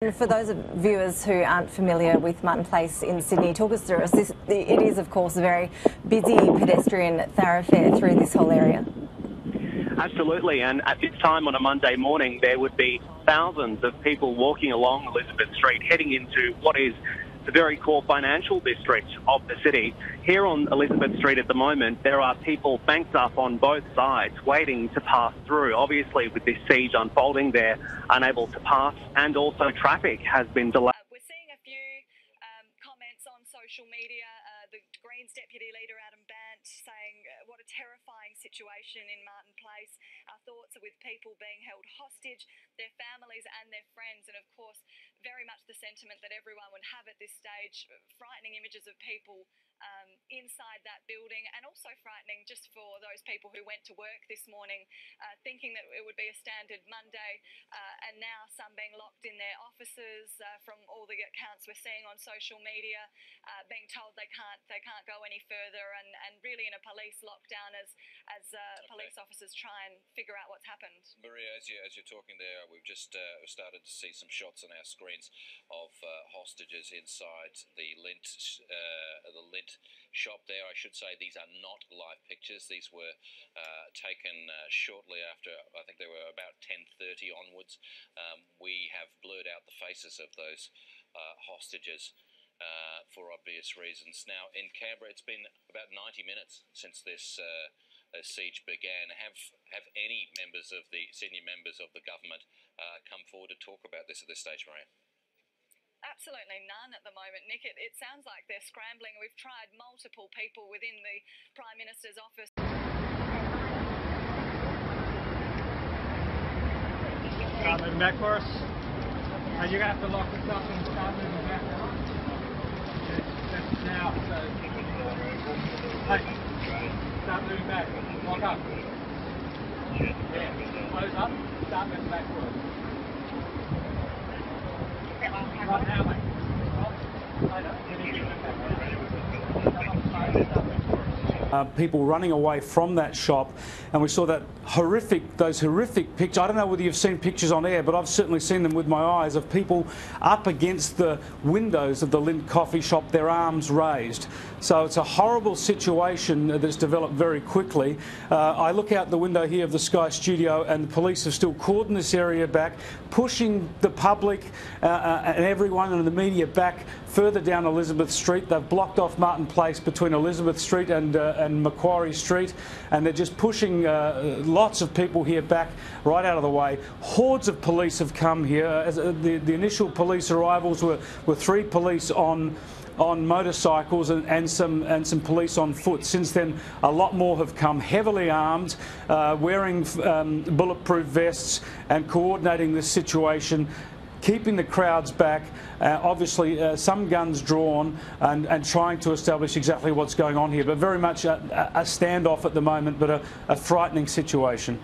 For those viewers who aren't familiar with Martin Place in Sydney, talk us through it. It is, of course, a very busy pedestrian thoroughfare through this whole area. Absolutely, and at this time on a Monday morning, there would be thousands of people walking along Elizabeth Street, heading into what is the very core financial district of the city. Here on Elizabeth Street at the moment, there are people banked up on both sides, waiting to pass through. Obviously, with this siege unfolding, they're unable to pass, and also traffic has been delayed. We're seeing a few comments on social media. The Greens Deputy Leader Adam Bant saying what a terrifying situation in Martin Place. Our thoughts are with people being held hostage, their families and their friends, and of course very much the sentiment that everyone would have at this stage. Frightening images of people inside that building, and also frightening just for those people who went to work this morning thinking that it would be a standard Monday, and now some being locked in their offices from all the accounts we're seeing on social media, being told they can't go any further, and really in a police lockdown as police officers try and figure out what's happened. Maria, as you're talking there, we've just started to see some shots on our screens of hostages inside the Lint shop there. I should say these are not live pictures. These were taken shortly after, I think they were about 10:30 onwards. We have blurred out the faces of those hostages for obvious reasons. Now, in Canberra, it's been about 90 minutes since this siege began. Have any members of the senior members of the government come forward to talk about this at this stage, Maria? Absolutely none at the moment, Nick. It sounds like they're scrambling. We've tried multiple people within the Prime Minister's office. Start moving back for us. You're going to have to lock this up and start moving back. That's now. So, hey, start moving back. Lock up. Yeah, close up. Start moving back for us. Right now, mate. People running away from that shop, and we saw those horrific pictures. I don't know whether you've seen pictures on air, but I've certainly seen them with my eyes of people up against the windows of the Lint coffee shop, their arms raised. So it's a horrible situation that's developed very quickly. I look out the window here of the Sky Studio, and the police have still cordoned this area back, pushing the public and everyone and the media back further down Elizabeth Street. They've blocked off Martin Place between Elizabeth Street and Macquarie Street, and they're just pushing lots of people here back right out of the way. Hordes of police have come here. The initial police arrivals were 3 police on motorcycles and some police on foot. Since then, a lot more have come, heavily armed, wearing bulletproof vests and coordinating this situation, keeping the crowds back, obviously some guns drawn, and trying to establish exactly what's going on here. But very much a standoff at the moment, but a frightening situation.